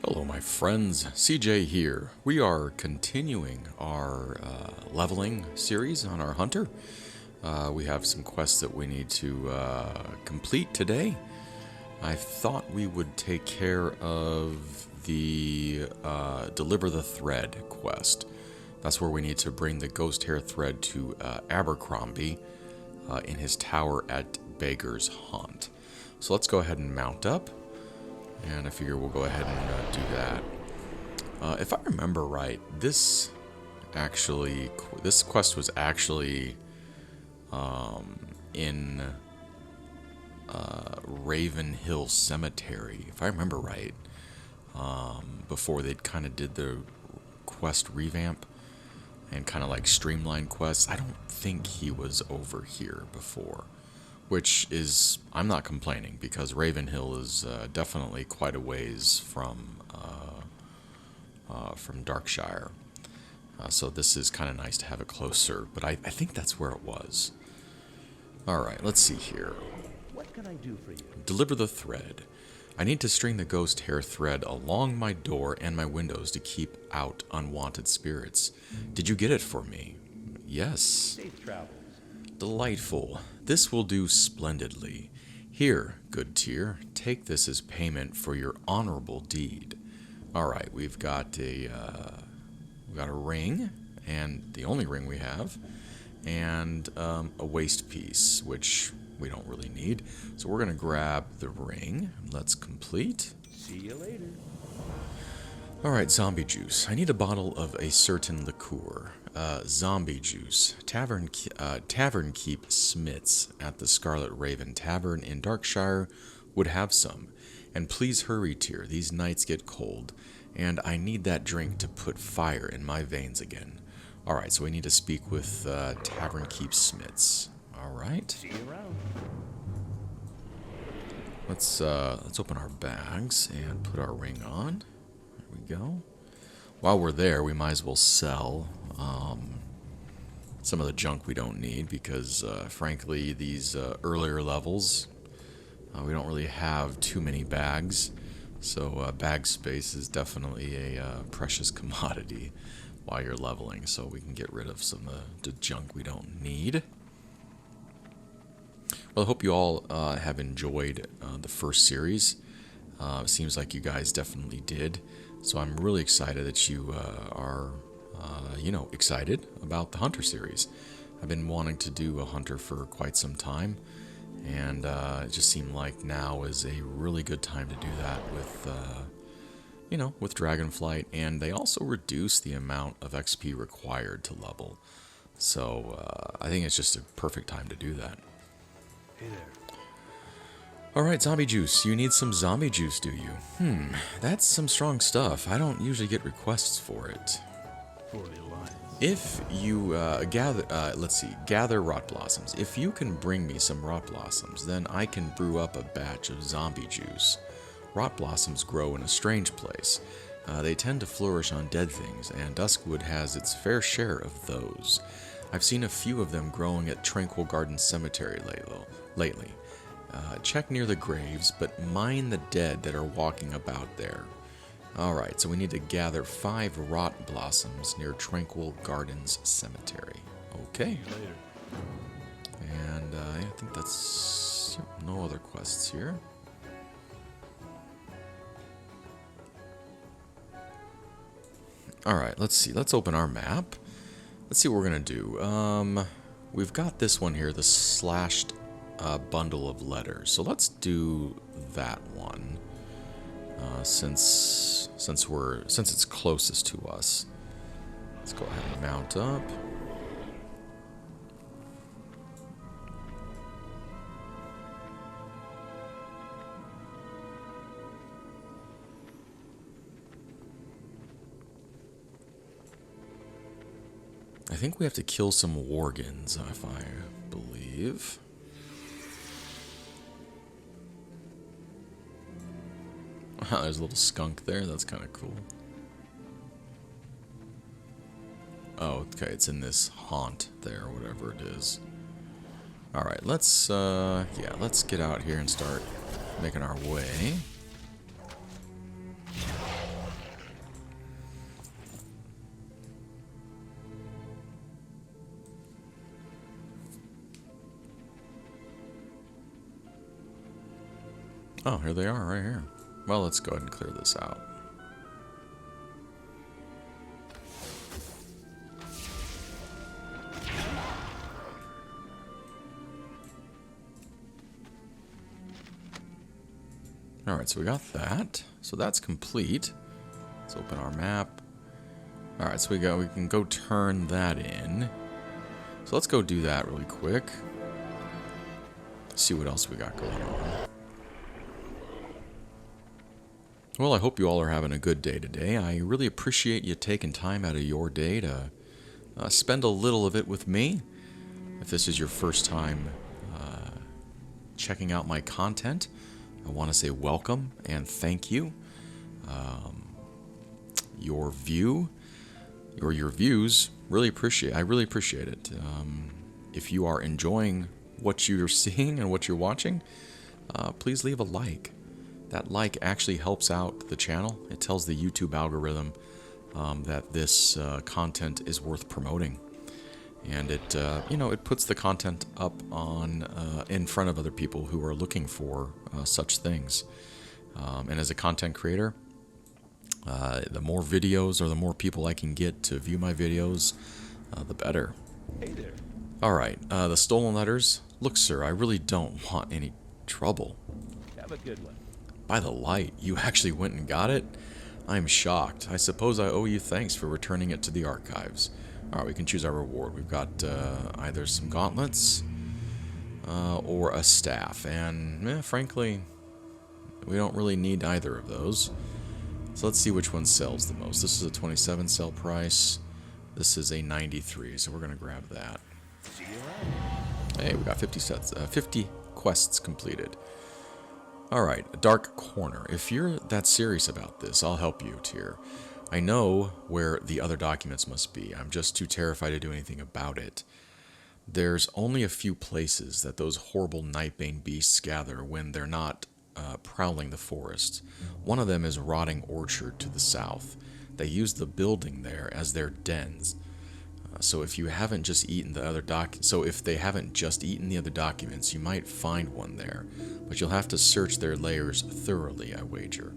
Hello my friends, CJ here. We are continuing our leveling series on our hunter. We have some quests that we need to complete today. I thought we would take care of the Deliver the Thread quest. That's where we need to bring the ghost hair thread to Abercrombie in his tower at Beggar's Haunt. So let's go ahead and mount up. And I figure we'll go ahead and do that. If I remember right, this quest was actually in Raven Hill Cemetery, if I remember right, before they kind of did the quest revamp and kind of like streamlined quests. I don't think he was over here before. Which is, I'm not complaining, because Raven Hill is definitely quite a ways from Darkshire. So this is kind of nice to have it closer, but I think that's where it was. Alright, let's see here. What can I do for you? Deliver the thread. I need to string the ghost hair thread along my door and my windows to keep out unwanted spirits. Did you get it for me? Yes. Safe travels. Delightful. This will do splendidly. Here, good tier, take this as payment for your honorable deed. Alright, we've got a ring, and the only ring we have, and a waist piece, which we don't really need. So we're going to grab the ring. Let's complete. See you later. Alright, zombie juice. I need a bottle of a certain liqueur. Zombie juice. Tavern Keep Smiths at the Scarlet Raven Tavern in Darkshire would have some. And please hurry, tier. These nights get cold, and I need that drink to put fire in my veins again. Alright, so we need to speak with Tavern Keep Smiths. Alright. See you around. Let's open our bags and put our ring on. There we go. While we're there, we might as well sell some of the junk we don't need, because frankly, these earlier levels, we don't really have too many bags. So bag space is definitely a precious commodity while you're leveling, so we can get rid of some of the junk we don't need. Well, I hope you all have enjoyed the first series. Seems like you guys definitely did. So I'm really excited that you are, excited about the Hunter series. I've been wanting to do a Hunter for quite some time, and it just seemed like now is a really good time to do that with Dragonflight, and they also reduce the amount of XP required to level. So I think it's just a perfect time to do that. Hey there. Alright, zombie juice. You need some zombie juice, do you? That's some strong stuff. I don't usually get requests for it. For the Alliance. If you gather rot blossoms. If you can bring me some rot blossoms, then I can brew up a batch of zombie juice. Rot blossoms grow in a strange place. They tend to flourish on dead things, and duskwood has its fair share of those. I've seen a few of them growing at Tranquil Garden Cemetery lately. Check near the graves, but mind the dead that are walking about there. Alright, so we need to gather 5 rot blossoms near Tranquil Gardens Cemetery. Okay. Later. And I think that's no other quests here. Alright, let's see. Let's open our map. Let's see what we're going to do. We've got this one here, the slashed bundle of letters. So let's do that one, since it's closest to us. Let's go ahead and mount up. I think we have to kill some worgans, if I believe. There's a little skunk there. That's kind of cool. Oh, okay. It's in this haunt there, whatever it is. Alright, let's get out here and start making our way. Oh, here they are, right here. Well, let's go ahead and clear this out. Alright, so we got that. So that's complete. Let's open our map. Alright, so we can go turn that in. So let's go do that really quick. See what else we got going on. Well, I hope you all are having a good day today. I really appreciate you taking time out of your day to spend a little of it with me. If this is your first time checking out my content, I want to say welcome and thank you. Your view, or your views, I really appreciate it. If you are enjoying what you're seeing and what you're watching, please leave a like. That like actually helps out the channel. It tells the YouTube algorithm that this content is worth promoting. And it, it puts the content up on in front of other people who are looking for such things. And as a content creator, the more videos or the more people I can get to view my videos, the better. Hey there. All right, the stolen letters. Look, sir, I really don't want any trouble. Have a good one. By the light, you actually went and got it? I am shocked. I suppose I owe you thanks for returning it to the archives. Alright, we can choose our reward. We've got either some gauntlets or a staff. And, frankly, we don't really need either of those. So let's see which one sells the most. This is a 27 sell price. This is a 93, so we're going to grab that. See you around. Hey, we got 50 quests completed. Alright, a dark corner. If you're that serious about this, I'll help you, Tyr. I know where the other documents must be. I'm just too terrified to do anything about it. There's only a few places that those horrible nightbane beasts gather when they're not prowling the forest. One of them is Rotting Orchard to the south. They use the building there as their dens. So if they haven't just eaten the other documents, you might find one there. But you'll have to search their lairs thoroughly, I wager.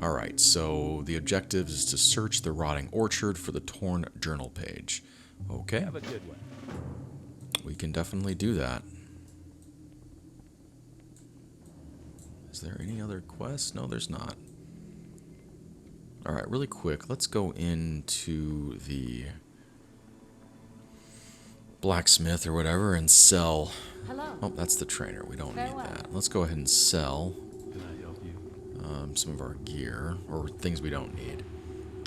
Alright, so the objective is to search the Rotting Orchard for the torn journal page. Okay. Have a good one. We can definitely do that. Is there any other quests? No, there's not. Alright, really quick, let's go into the blacksmith or whatever and sell. Hello. Oh, that's the trainer. We don't Farewell. need that. Let's go ahead and sell Can I help you? some of our gear or things we don't need.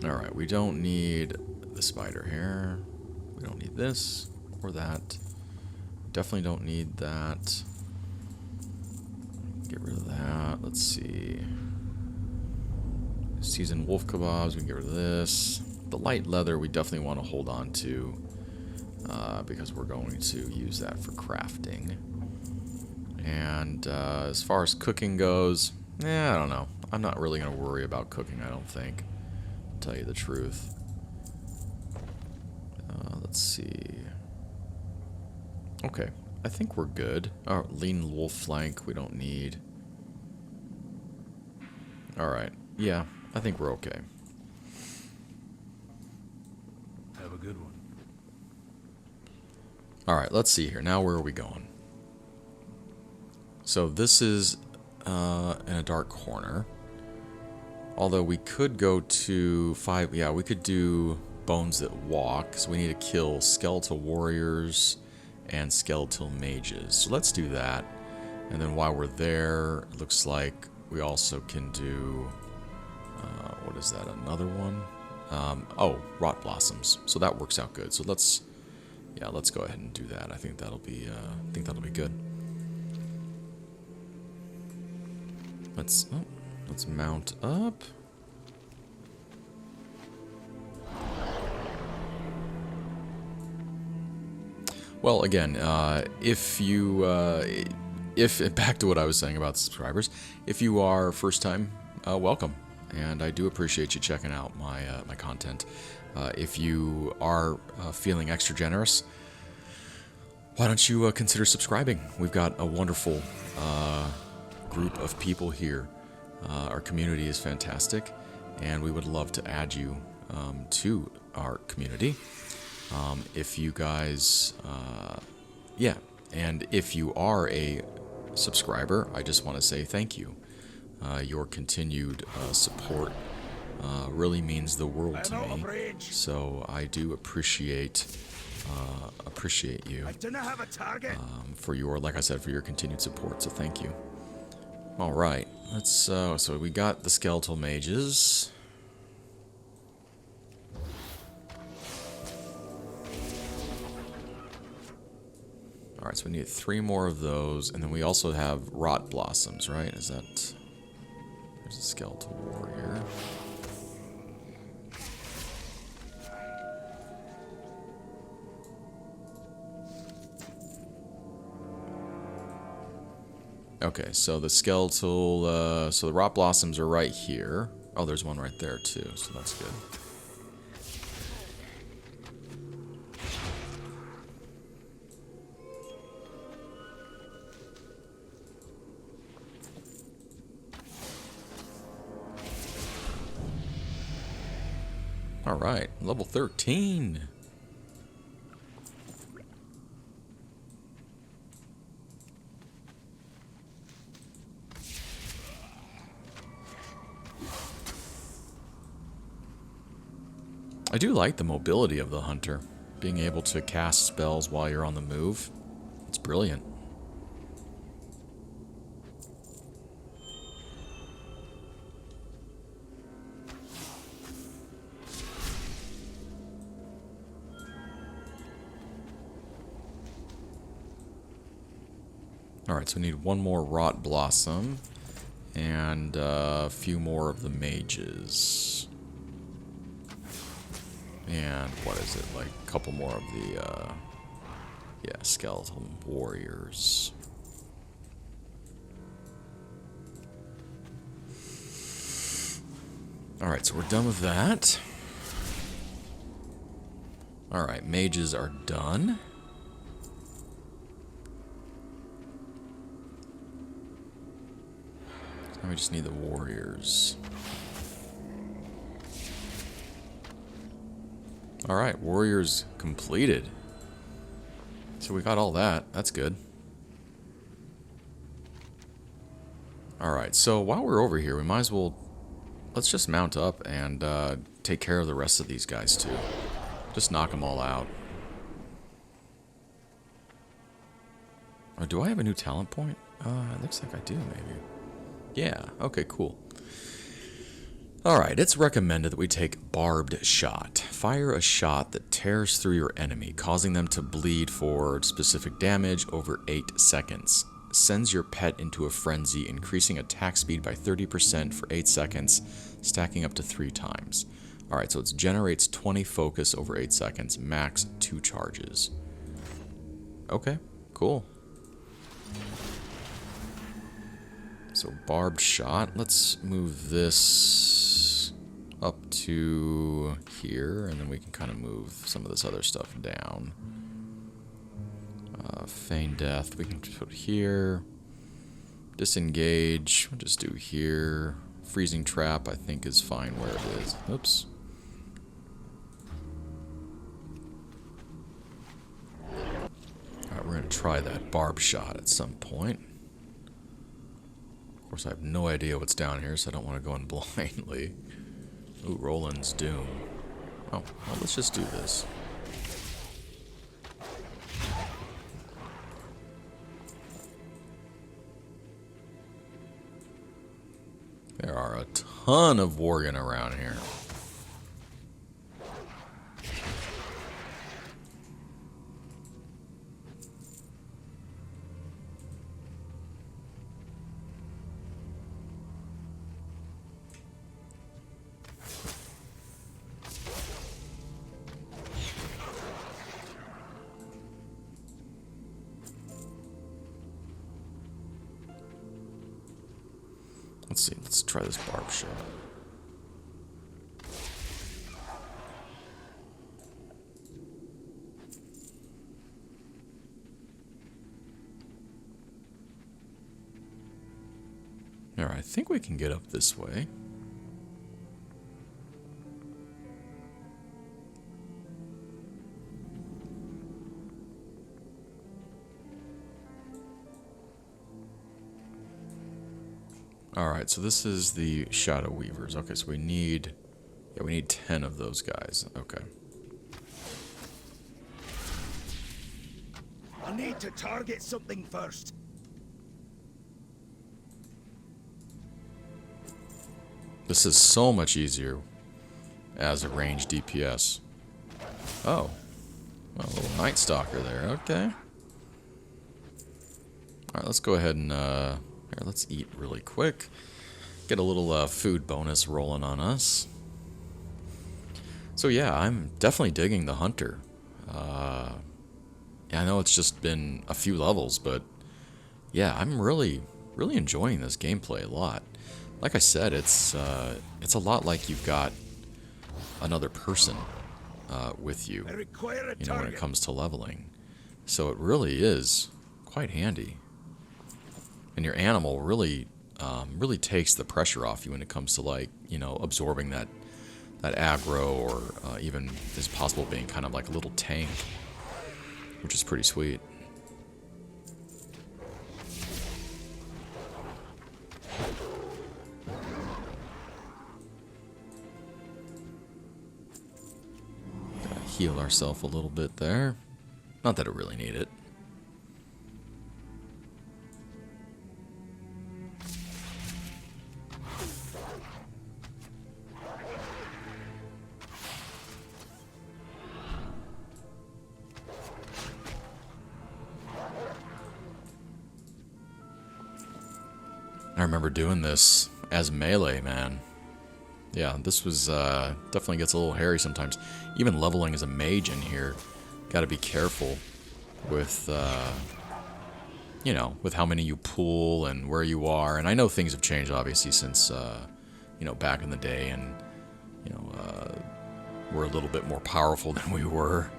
Alright, we don't need the spider hair. We don't need this or that. Definitely don't need that. Get rid of that. Let's see. Seasoned wolf kebabs. We can get rid of this. The light leather we definitely want to hold on to because we're going to use that for crafting. And as far as cooking goes, I don't know. I'm not really going to worry about cooking, I don't think. To tell you the truth. Let's see. Okay. I think we're good. Oh, lean wolf flank we don't need. Alright. Yeah, I think we're okay. Have a good one. Alright, let's see here. Now where are we going? So this is in a dark corner. Although we could go to 5... Yeah, we could do bones that walk. So we need to kill skeletal warriors and skeletal mages. So let's do that. And then while we're there, it looks like we also can do... what is that? Another one? Oh, rot blossoms. So that works out good. So let's go ahead and do that. I think that'll be good. Let's mount up. Well, again, if back to what I was saying about the subscribers, if you are first time, welcome, and I do appreciate you checking out my my content. If you are feeling extra generous, why don't you consider subscribing? We've got a wonderful group of people here. Our community is fantastic, and we would love to add you to our community. If you guys, yeah, and if you are a subscriber, I just want to say thank you. Your continued support really means the world to me. So I do appreciate you for your, like I said, for your continued support. So thank you. All right, let's. So we got the skeletal mages. All right, so we need 3 more of those, and then we also have rot blossoms, right? Is that? There's a skeletal warrior. Okay, so the skeletal, so the rot blossoms are right here. Oh, there's one right there too, so that's good. All right, level 13. I do like the mobility of the hunter, being able to cast spells while you're on the move. It's brilliant. Alright, so we need 1 more Rot Blossom and a few more of the mages. And what is it, like a couple more of the, yeah, skeletal warriors. Alright, so we're done with that. Alright, mages are done. So now we just need the warriors. Alright, warriors completed. So we got all that. That's good. Alright, so while we're over here, we might as well... Let's just mount up and take care of the rest of these guys too. Just knock them all out. Oh, do I have a new talent point? It looks like I do, maybe. Yeah, okay, cool. Alright, it's recommended that we take Barbed Shot. Fire a shot that tears through your enemy, causing them to bleed for specific damage over 8 seconds. Sends your pet into a frenzy, increasing attack speed by 30% for 8 seconds, stacking up to 3 times. Alright, so it generates 20 focus over 8 seconds, max 2 charges. Okay, cool. So Barbed Shot, let's move this up to here, and then we can kind of move some of this other stuff down. Feign Death, we can put here. Disengage, we'll just do here. Freezing Trap, I think, is fine where it is. Oops. Alright, we're going to try that Barb Shot at some point. Of course, I have no idea what's down here, so I don't want to go in blindly. Ooh, Roland's Doom. Oh, well, let's just do this. There are a ton of Worgen around here. Let's see, let's try this Barb Shot. Alright, I think we can get up this way. Alright, so this is the Shadow Weavers. Okay, so we need 10 of those guys. Okay. I need to target something first. This is so much easier as a ranged DPS. Oh. A little Night Stalker there. Okay. Alright, let's go ahead and, here, let's eat really quick. Get a little food bonus rolling on us. So yeah, I'm definitely digging the Hunter. Yeah, I know it's just been a few levels, but yeah, I'm really enjoying this gameplay a lot. Like I said, it's a lot like you've got another person with you, you know, when it comes to leveling. So it really is quite handy. And your animal really takes the pressure off you when it comes to, like, you know, absorbing that aggro, or even as possible being kind of like a little tank, which is pretty sweet. Gotta heal ourselves a little bit there. Not that I really need it. I remember doing this as melee, man. Yeah, this was, definitely gets a little hairy sometimes. Even leveling as a mage in here, gotta be careful with, you know, with how many you pull and where you are. And I know things have changed, obviously, since, you know, back in the day, and, you know, we're a little bit more powerful than we were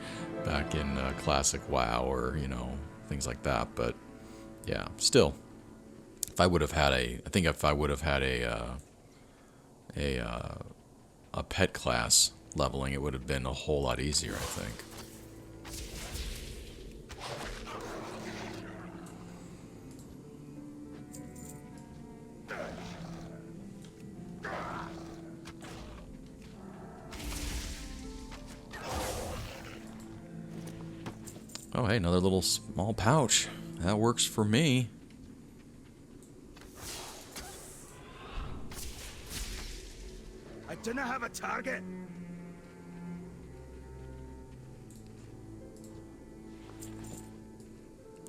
back in classic WoW, or, you know, things like that. But, yeah, still. If I would have had I think if I would have had a pet class leveling, it would have been a whole lot easier, I think. Oh, hey, another little small pouch. That works for me. I don't have a target.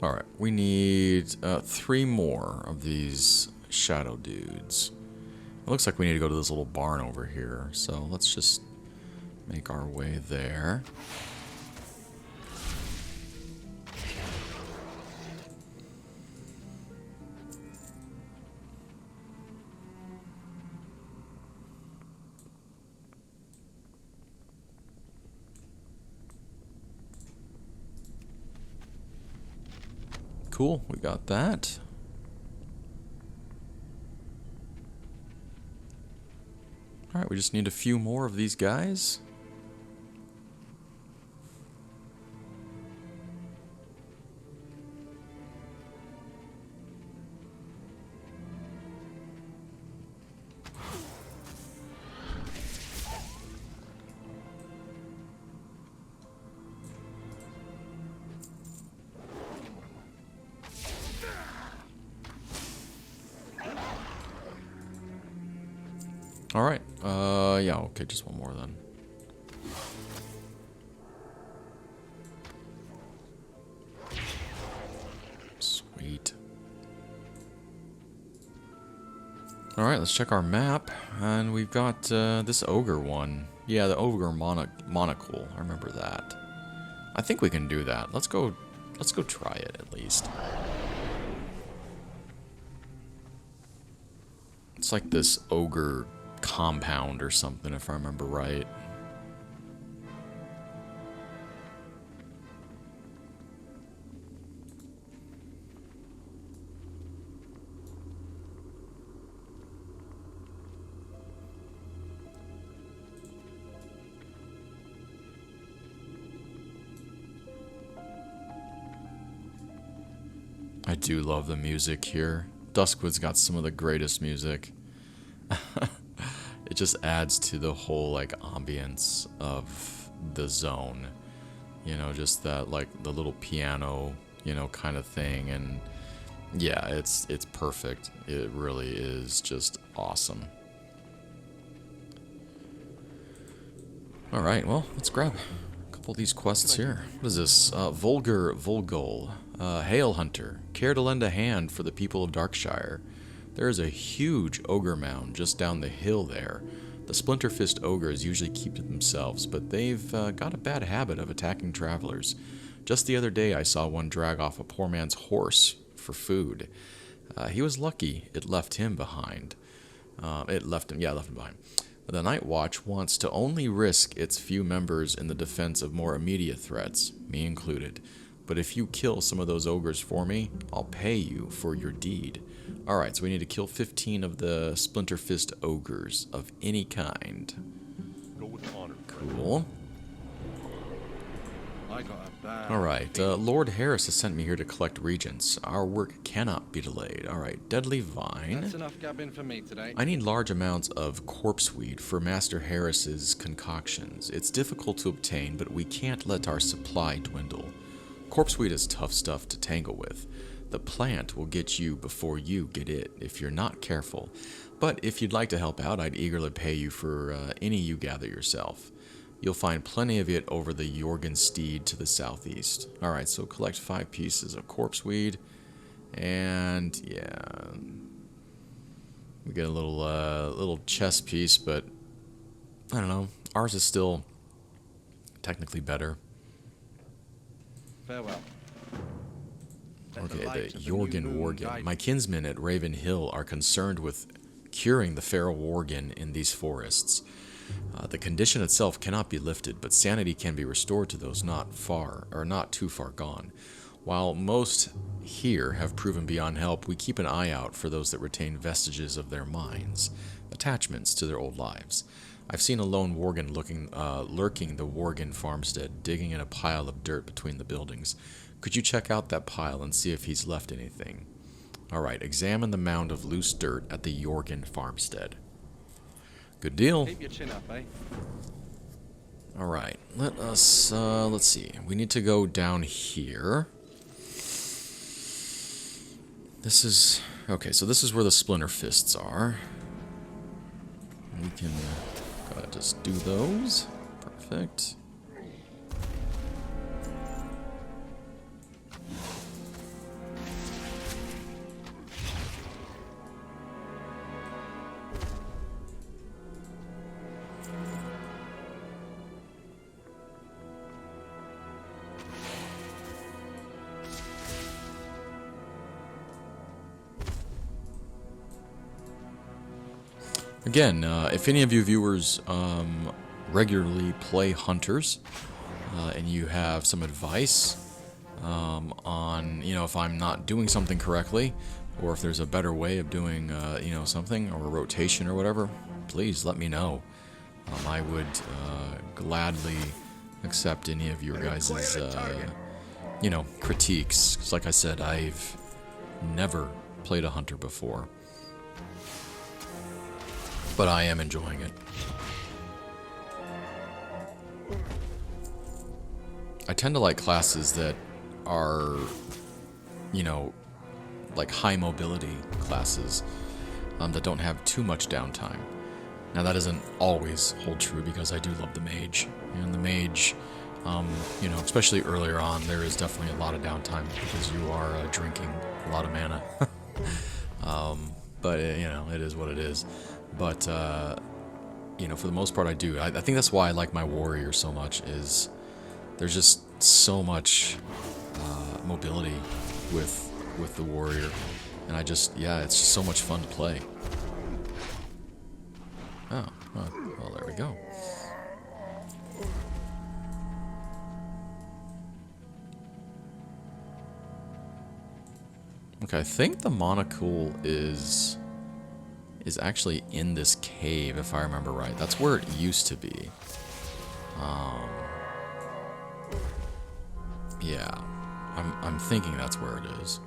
Alright, we need 3 more of these shadow dudes. It looks like we need to go to this little barn over here, so let's just make our way there. Cool, we got that. Alright, we just need a few more of these guys. Alright, yeah, okay, just one more then. Sweet. Alright, let's check our map, and we've got this Ogre one. Yeah, the Ogre monocle, I remember that. I think we can do that. Let's go try it, at least. It's like this Ogre compound or something, if I remember right. do love the music here. Duskwood's got some of the greatest music. It just adds to the whole like ambience of the zone. You know, just that like the little piano, you know, kind of thing, and yeah, it's perfect. It really is just awesome. All right, well, let's grab a couple of these quests here. What is this? Vulgar Volgol. Hail Hunter. Care to lend a hand for the people of Darkshire? There is a huge ogre mound just down the hill there. The Splinterfist ogres usually keep to themselves, but they've got a bad habit of attacking travelers. Just the other day I saw one drag off a poor man's horse for food. He was lucky it left him behind. It left him behind. The Night Watch wants to only risk its few members in the defense of more immediate threats, me included. But if you kill some of those ogres for me, I'll pay you for your deed. Alright, so we need to kill 15 of the Splinterfist ogres of any kind. Go with honor. Cool. Alright, Lord Harris has sent me here to collect regents. Our work cannot be delayed. Alright, Deadly Vine. That's enough gabbing for me today. I need large amounts of corpse weed for Master Harris's concoctions. It's difficult to obtain, but we can't let our supply dwindle. Corpse weed is tough stuff to tangle with. The plant will get you before you get it, if you're not careful. But if you'd like to help out, I'd eagerly pay you for any you gather yourself. You'll find plenty of it over the Jorgensteed to the southeast. Alright, so collect 5 pieces of corpse weed. And, yeah. We get a little chest piece, but I don't know. Ours is still technically better. Farewell. Okay, the Jorgen Worgen. My kinsmen at Raven Hill are concerned with curing the feral worgen in these forests. The condition itself cannot be lifted, but sanity can be restored to those not too far gone. While most here have proven beyond help, we keep an eye out for those that retain vestiges of their minds, attachments to their old lives. I've seen a lone worgen lurking the worgen farmstead, digging in a pile of dirt between the buildings. Could you check out that pile and see if he's left anything? Alright, examine the mound of loose dirt at the Jorgen farmstead. Good deal. Keep your chin up, eh? Alright, let us, let's see. We need to go down here. This is, okay, so this is where the Splinter Fists are. We can, gotta just do those. Perfect. Again, if any of you viewers regularly play Hunters, and you have some advice on, you know, if I'm not doing something correctly, or if there's a better way of doing, you know, something, or a rotation or whatever, please let me know. I would gladly accept any of your guys' you know, critiques. 'Cause like I said, I've never played a Hunter before. But I am enjoying it. I tend to like classes that are, you know, like high mobility classes that don't have too much downtime. Now that doesn't always hold true because I do love the mage. And the mage, you know, especially earlier on, there is definitely a lot of downtime because you are drinking a lot of mana. But, you know, it is what it is. But, you know, for the most part I do. I think that's why I like my warrior so much, is there's just so much mobility with the warrior. And I just, yeah, it's just so much fun to play. Oh, well, there we go. Okay, I think the monocle is actually in this cave, if I remember right. That's where it used to be. Yeah, I'm thinking that's where it is.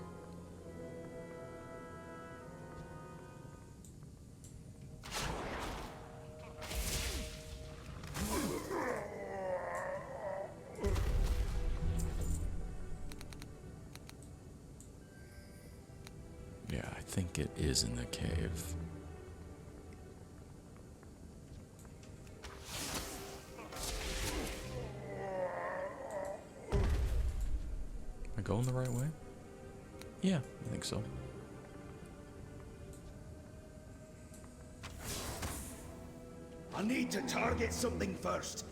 think it is in the cave. Am I going the right way? Yeah, I think so. I need to target something first.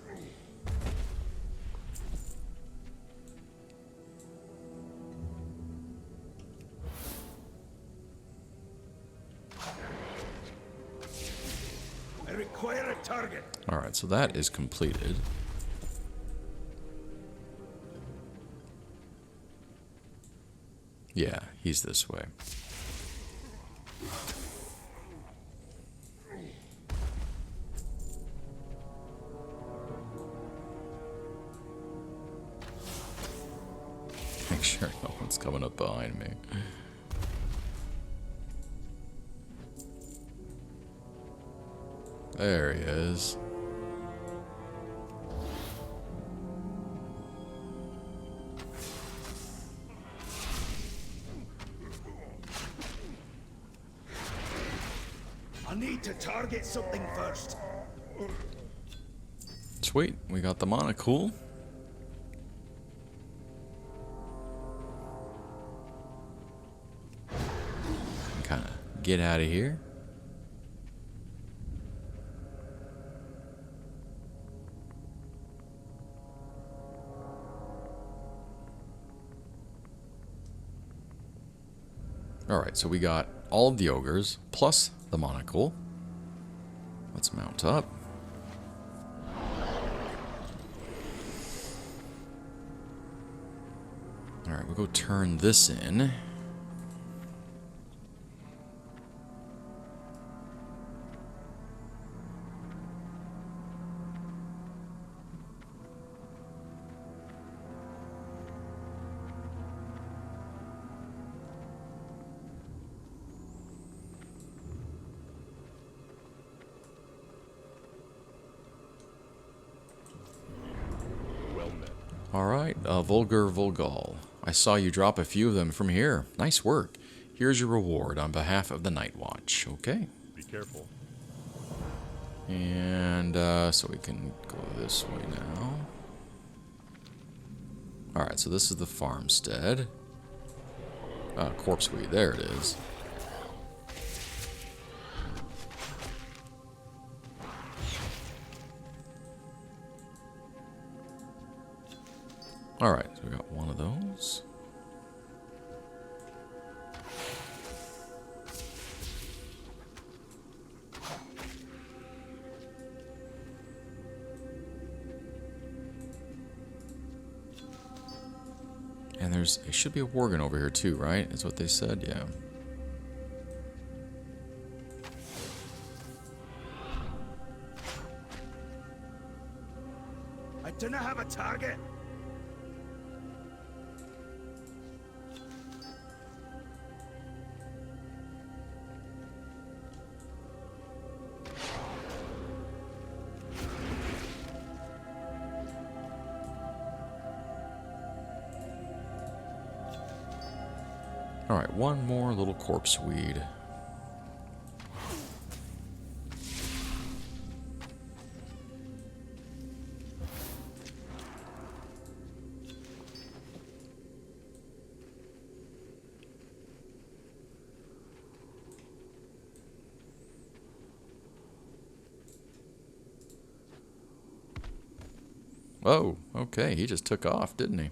I require a target. Alright, so that is completed. Yeah, he's this way. Make sure no one's coming up behind me. There he is. I need to target something first. Sweet, we got the monocle. Kind of get out of here. Alright, so we got all of the ogres, plus the monocle. Let's mount up. Alright, we'll go turn this in. Alright, Vulgar Vulgal. I saw you drop a few of them from here. Nice work. Here's your reward on behalf of the Night Watch. Okay. Be careful. And, so we can go this way now. Alright, so this is the farmstead. Corpse weed, there it is. Alright, so we got one of those. And there should be a worgen over here too, right? Is what they said, yeah. I do not have a target. Alright, one more little corpse weed. Oh, okay, he just took off, didn't he?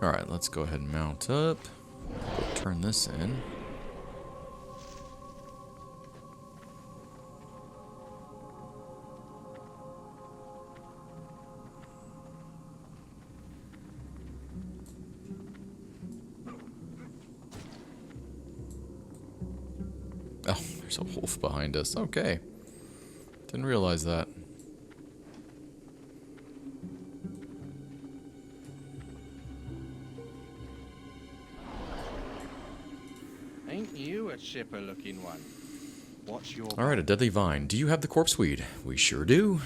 Alright, let's go ahead and mount up. Turn this in. Oh, there's a wolf behind us. Okay. Didn't realize that. Ain't you a chipper-looking one? What's your... Alright, a deadly vine. Do you have the corpse weed? We sure do.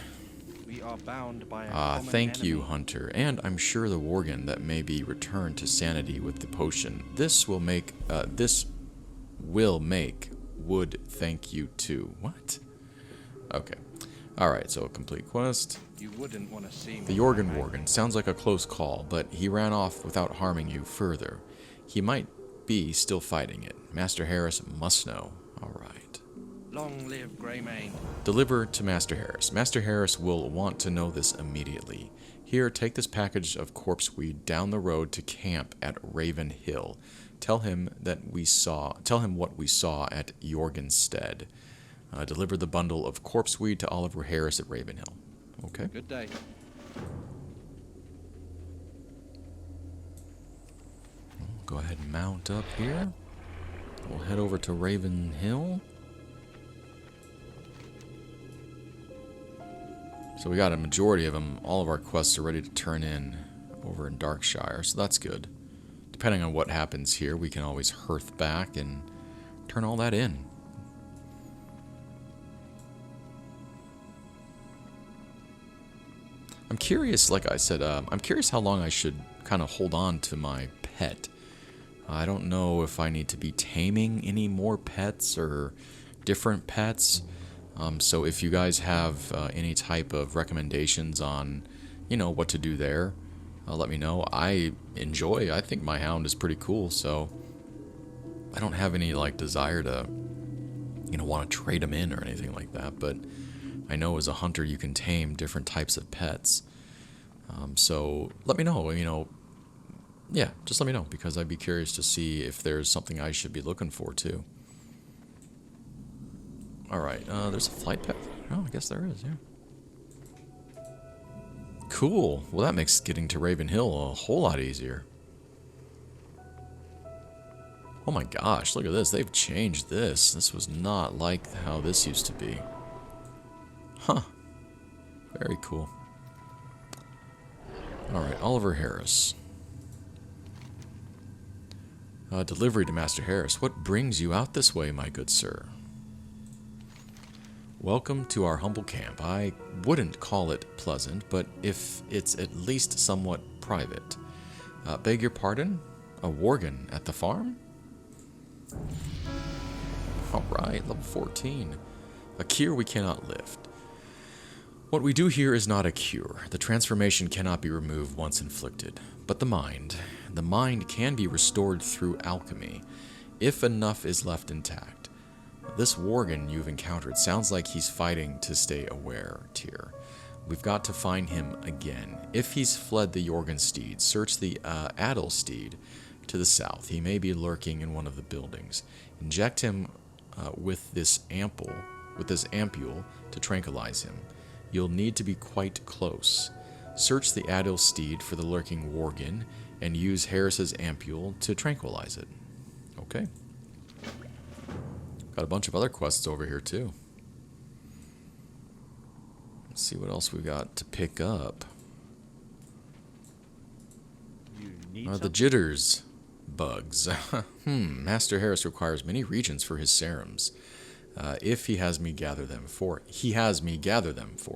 We are bound by a common Thank you, enemy. Hunter. And I'm sure the Worgen that may be returned to sanity with the potion. This will make would thank you too. What? Okay. Alright, so a complete quest. You wouldn't want to see me. The Jorgen Worgen sounds like a close call, but he ran off without harming you further. He might be still fighting it. Master Harris must know. Alright. Long live Greymane. Deliver to Master Harris. Master Harris will want to know this immediately. Here, take this package of corpse weed down the road to camp at Raven Hill. Tell him what we saw at Jorgenstead. Deliver the bundle of corpse weed to Oliver Harris at Raven Hill. Okay. Good day. Go ahead and mount up here. We'll head over to Raven Hill. So we got a majority of them. All of our quests are ready to turn in over in Darkshire, so that's good. Depending on what happens here, we can always hearth back and turn all that in. I'm curious, like I said, I'm curious how long I should kind of hold on to my pet. I don't know if I need to be taming any more pets or different pets. So if you guys have any type of recommendations on, you know, what to do there, let me know. I think my hound is pretty cool, so I don't have any, like, desire to, you know, want to trade him in or anything like that, but I know as a hunter you can tame different types of pets. So let me know, you know, yeah, just let me know, because I'd be curious to see if there's something I should be looking for too. Alright, there's a flight path. Oh, I guess there is, yeah. Cool. Well, that makes getting to Raven Hill a whole lot easier. Oh my gosh, look at this. They've changed this. This was not like how this used to be. Huh. Very cool. Alright, Oliver Harris. Delivery to Master Harris. What brings you out this way, my good sir? Welcome to our humble camp. I wouldn't call it pleasant, but if it's at least somewhat private. Beg your pardon? A Worgen at the farm? Alright, level 14. A cure we cannot lift. What we do here is not a cure. The transformation cannot be removed once inflicted. But the mind can be restored through alchemy, if enough is left intact. This Worgen you've encountered sounds like he's fighting to stay aware, Tyr. We've got to find him again. If he's fled the Jorgenstead, search the Adelstead to the south. He may be lurking in one of the buildings. Inject him with this ampule to tranquilize him. You'll need to be quite close. Search the Adelstead for the lurking Worgen and use Harris's ampule to tranquilize it. Okay. Got a bunch of other quests over here too. Let's see what else we got to pick up. You need The jitters bugs. Master Harris requires many regions for his serums. If he has me gather them for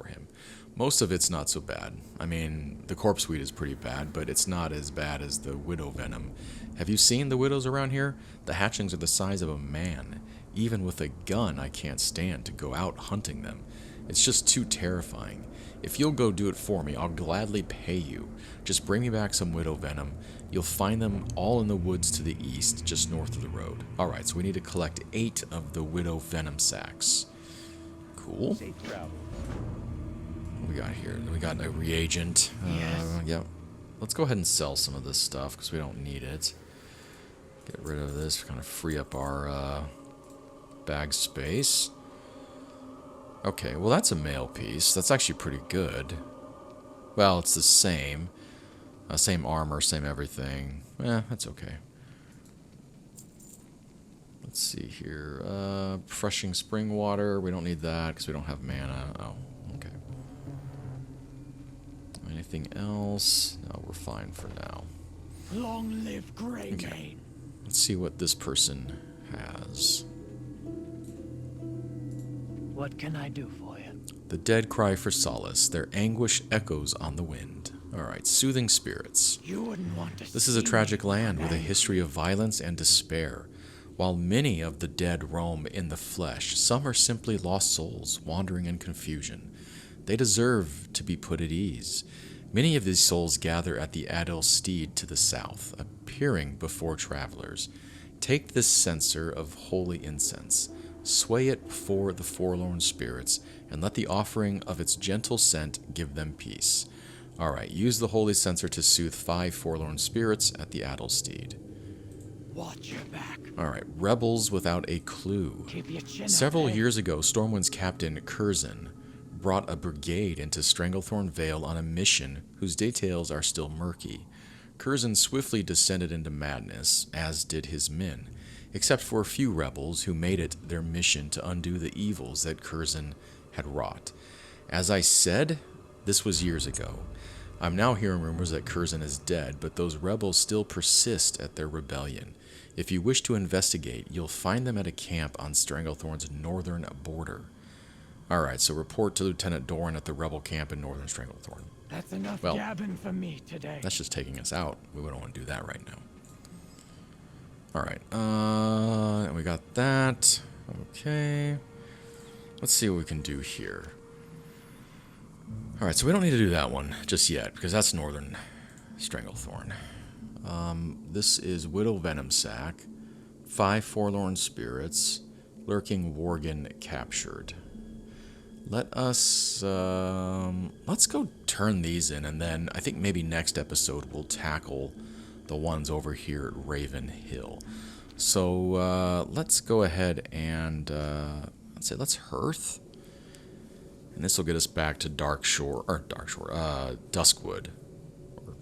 him. Most of it's not so bad. I mean, the corpse weed is pretty bad, but it's not as bad as the widow venom. Have you seen the widows around here? The hatchings are the size of a man. Even with a gun, I can't stand to go out hunting them. It's just too terrifying. If you'll go do it for me, I'll gladly pay you. Just bring me back some widow venom. You'll find them all in the woods to the east, just north of the road. Alright, so we need to collect 8 of the widow venom sacks. Cool. safe travel. What we got here? We got a reagent. Yes. Yep. Let's go ahead and sell some of this stuff because we don't need it. Get rid of this, kind of free up our bag space. Okay, well that's a mail piece. That's actually pretty good. Well, it's the same. Same armor, same everything. That's okay. Let's see here. Refreshing spring water. We don't need that because we don't have mana. Oh, okay. Anything else? No, we're fine for now. Long live Greymane. Okay. Let's see what this person has. What can I do for you? The dead cry for solace. Their anguish echoes on the wind. Alright, soothing spirits. You wouldn't want to This is a tragic land with a history of violence and despair. While many of the dead roam in the flesh, some are simply lost souls, wandering in confusion. They deserve to be put at ease. Many of these souls gather at the Addons steed to the south, appearing before travelers. Take this censer of holy incense, sway it before the forlorn spirits, and let the offering of its gentle scent give them peace. Alright, use the holy censer to soothe 5 forlorn spirits at the Addons steed. watch your back. Alright, rebels without a clue. Keep your chin Several up, eh? years ago, Stormwind's captain, Curzon, brought a brigade into Stranglethorn Vale on a mission whose details are still murky. Curzon swiftly descended into madness, as did his men, except for a few rebels who made it their mission to undo the evils that Curzon had wrought. As I said, this was years ago. I'm now hearing rumors that Curzon is dead, but those rebels still persist at their rebellion. If you wish to investigate, you'll find them at a camp on Stranglethorn's northern border. Alright, so report to Lieutenant Doran at the rebel camp in northern Stranglethorn. That's enough Well, gabbing for me today. That's just taking us out. We wouldn't want to do that right now. Alright, and we got that. Okay. Let's see what we can do here. Alright, so we don't need to do that one just yet, because that's northern Stranglethorn. This is Widow Venom Sac, 5 forlorn spirits, lurking worgen captured. Let us, let's go turn these in, and then I think maybe next episode we'll tackle the ones over here at Raven Hill. So, let's go ahead and, let's hearth. And this will get us back to Duskwood, or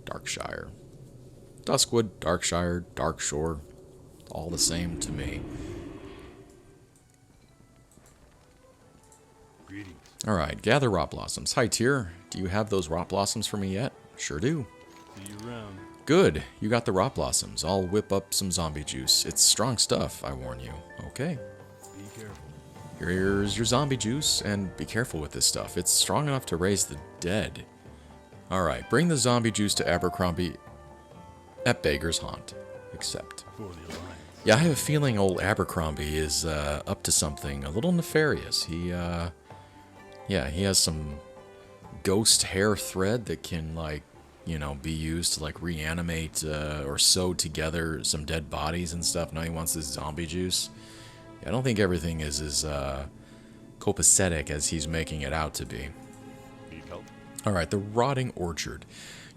Darkshire. Duskwood, Darkshire, Darkshore, all the same to me. Greetings. Alright, gather rot blossoms. Hi, Tyr. Do you have those rot blossoms for me yet? Sure do. See you around. Good, you got the rot blossoms. I'll whip up some zombie juice. It's strong stuff, I warn you. Okay. Be careful. Here's your zombie juice, and be careful with this stuff. It's strong enough to raise the dead. Alright, bring the zombie juice to Abercrombie at Beggar's Haunt. Accept. For the Alliance. Yeah, I have a feeling old Abercrombie is up to something a little nefarious. He has some ghost hair thread that can, like, you know, be used to, like, reanimate or sew together some dead bodies and stuff. Now he wants this zombie juice. I don't think everything is as copacetic as he's making it out to be. Need help? Alright, the Rotting Orchard.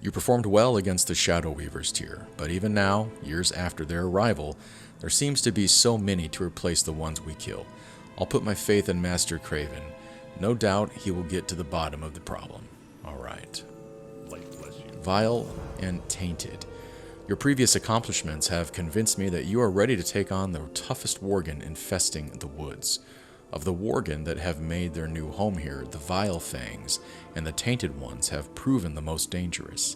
You performed well against the Shadow Weavers tier, but even now, years after their arrival, there seems to be so many to replace the ones we kill. I'll put my faith in Master Craven. No doubt he will get to the bottom of the problem. Alright. Light bless you. Vile and Tainted. Your previous accomplishments have convinced me that you are ready to take on the toughest worgen infesting the woods. Of the worgen that have made their new home here, the Vile Fangs and the Tainted ones have proven the most dangerous.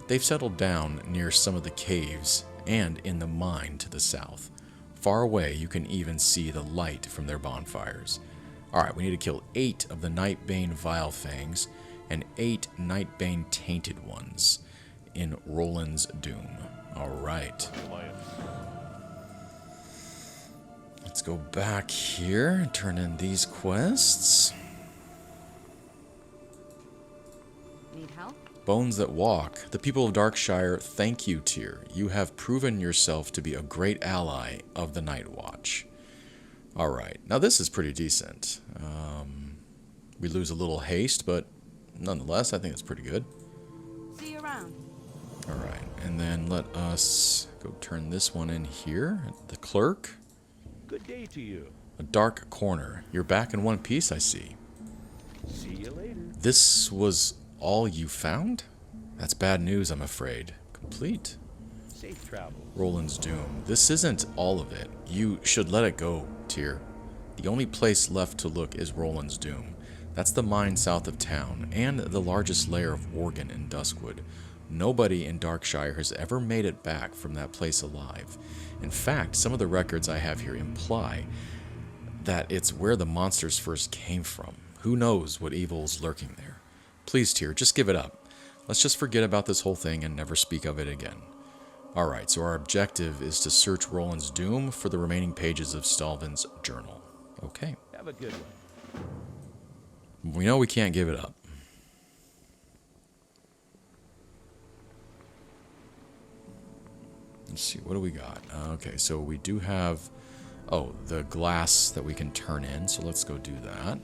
They've settled down near some of the caves and in the mine to the south. Far away, you can even see the light from their bonfires. Alright, we need to kill 8 of the Nightbane Vile Fangs and 8 Nightbane Tainted ones in Roland's Doom. Alright. Alliance. Let's go back here and turn in these quests. Need help? Bones that Walk. The people of Darkshire thank you, Tyr. You have proven yourself to be a great ally of the Night Watch. Alright, now this is pretty decent. We lose a little haste, but nonetheless, I think it's pretty good. See you around. Alright, and then let us go turn this one in here. The Clerk. Good day to you. A dark corner. You're back in one piece, I see. See you later. This was all you found? That's bad news, I'm afraid. Complete. Safe travel. Roland's Doom. This isn't all of it. You should let it go, Tyr. The only place left to look is Roland's Doom. That's the mine south of town, and the largest lair of worgen in Duskwood. Nobody in Darkshire has ever made it back from that place alive. In fact, some of the records I have here imply that it's where the monsters first came from. Who knows what evil's lurking there? Please, Tyr, just give it up. Let's just forget about this whole thing and never speak of it again. Alright, so our objective is to search Roland's Doom for the remaining pages of Stalvin's journal. Okay. Have a good one. We know we can't give it up. Let's see, what do we got? Okay, so we do have, oh, the glass that we can turn in, so let's go do that.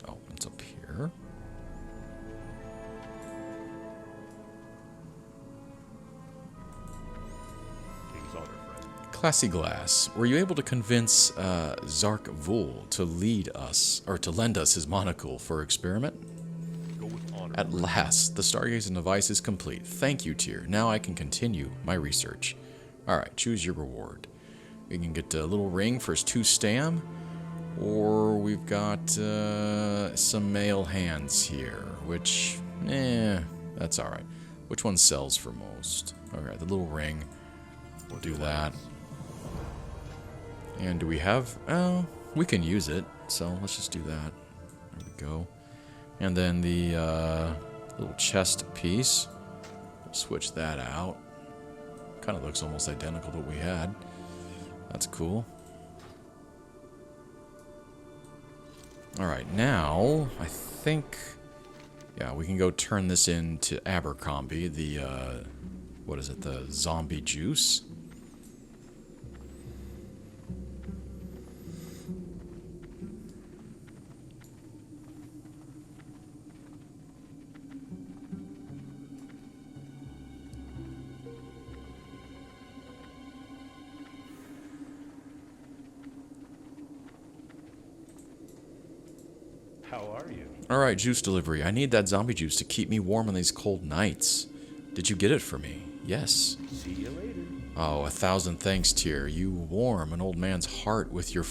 Oh, it's up here. King's honor, friend. Classy glass. Were you able to convince Zark Vul to lead us, or to lend us his monocle for experiment? Go with honor. At last, the stargazing device is complete. Thank you, Tyr. Now I can continue my research. Alright, choose your reward. We can get a little ring for his 2 stam, or we've got some male hands here, which, that's alright. Which one sells for most? Alright, the little ring. We'll do that. And do we have, oh, we can use it, so let's just do that. There we go. And then the little chest piece, we'll switch that out. Kind of looks almost identical to what we had. That's cool. Alright, now, I think, yeah, we can go turn this into Abercrombie, the, what is it, the zombie juice? How are you? Alright, juice delivery. I need that zombie juice to keep me warm on these cold nights. Did you get it for me? Yes. See you later. Oh, 1,000 thanks, Tyr. You warm an old man's heart with your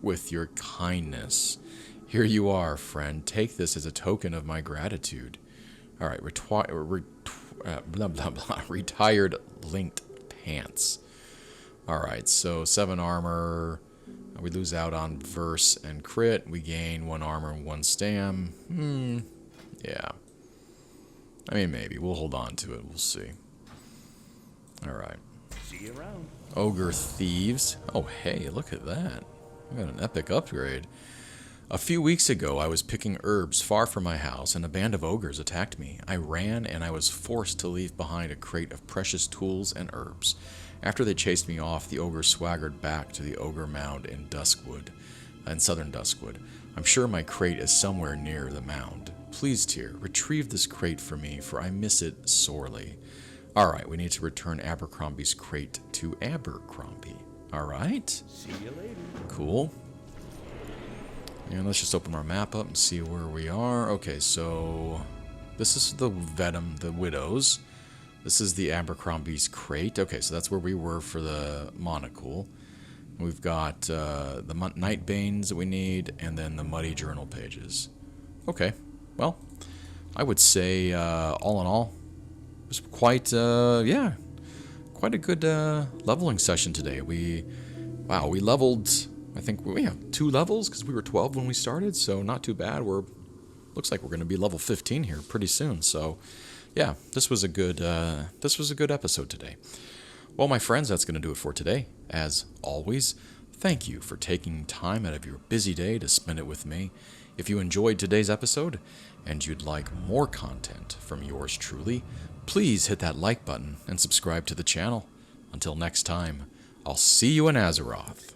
with your kindness. Here you are, friend. Take this as a token of my gratitude. Alright, blah, blah, blah. Retired linked pants. Alright, so 7 armor. We lose out on verse and crit. We gain 1 armor and 1 stam. Yeah. I mean, maybe. We'll hold on to it. We'll see. Alright. See you around. Ogre Thieves. Oh, hey, look at that. I got an epic upgrade. A few weeks ago, I was picking herbs far from my house, and a band of ogres attacked me. I ran, and I was forced to leave behind a crate of precious tools and herbs. After they chased me off, the ogre swaggered back to the ogre mound in southern Duskwood. I'm sure my crate is somewhere near the mound. Please, Tyr, retrieve this crate for me, for I miss it sorely. Alright, we need to return Abercrombie's crate to Abercrombie. Alright. See you later. Cool. And let's just open our map up and see where we are. Okay, so this is the Vedum, the Widows. This is the Abercrombie's crate. Okay, so that's where we were for the monocle. We've got the Nightbanes that we need, and then the Muddy Journal pages. Okay, well, I would say all in all, it was quite, yeah, quite a good leveling session today. We leveled, I think we have 2 levels because we were 12 when we started, so not too bad. Looks like we're going to be level 15 here pretty soon. So, yeah, this was a good episode today. Well, my friends, that's going to do it for today. As always, thank you for taking time out of your busy day to spend it with me. If you enjoyed today's episode and you'd like more content from yours truly, please hit that like button and subscribe to the channel. Until next time, I'll see you in Azeroth.